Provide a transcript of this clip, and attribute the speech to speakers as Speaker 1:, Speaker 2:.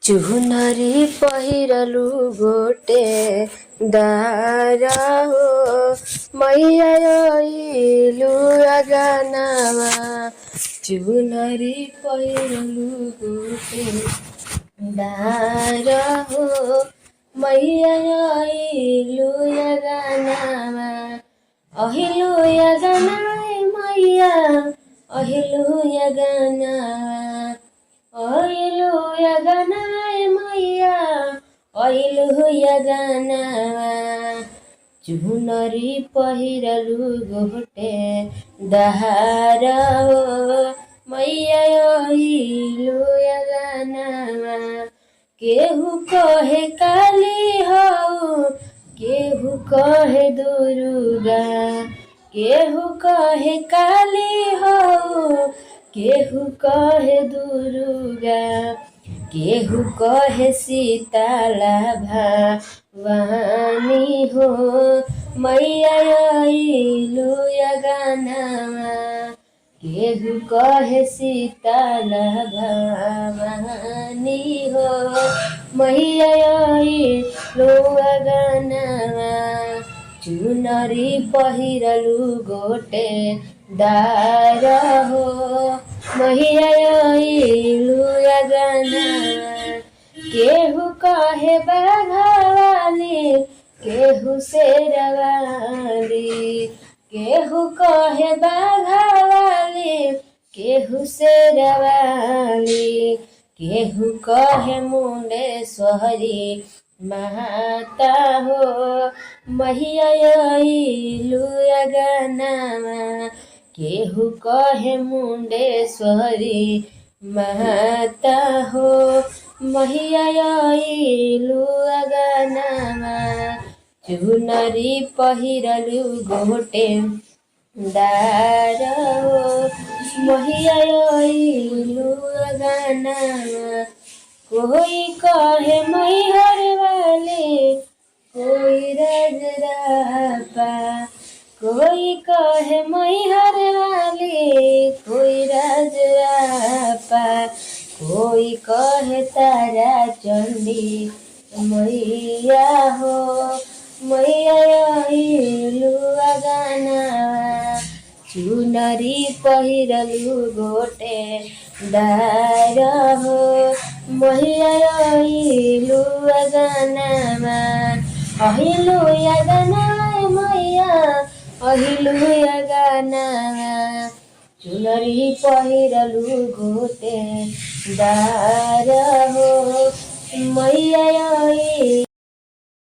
Speaker 1: चुनरी पहिरलु गोटे दारा हो मैया आइलु अगनामा। चुनरी पहिरलु गोटे दारा हो मैया आइलु अगनामा। अहिलु अगनामा मैया अहिलु अगनामा। अहिलुया गनाए मैया अहिलुया गनावा। चुनरी पहिरलु गोटे दहारा हो मैया अहिलुया गनावा। केहू कहे काली हो केहू कहे दुर्गा। केहू कहे काली हो केहू कहे दुर्गा। केहू कहे सीताला भवानी हो मैया आइलु अगनामा। केहू कहे सीताला भवानी हो मैया आइलु अगनामा। चुनरी पहिरलु गोटे दारा हो मैया आइलु अगनामा। केहू कहे बाघवाली केहू शेरवाली। केहू कहे बाघवाली केहू शेरवाली। केहू कहे मुंडेश्वरी माता हो मैया आइलु अगनामा। केहू कहे मुंडेश्वरी माता हो मैया आइलु अगनामा। चुनरी पहिरलु गोटे दारा हो मैया आइलु अगनामा। कोई कहे मैहर वाले कोई राजरापा। कोई कहे मैहर वाली कोई राजरापा। कोई कहे तारा चंडी मैया हो मैया आइलु अगनामा। चुनरी पहिरलु गोटे दारा हो मैया आइलु अगनामा। अहिलु अगनामा मैया अहिलु अगनामा। चुनरी पहिरलु गोटे दारा हो मैया आइलु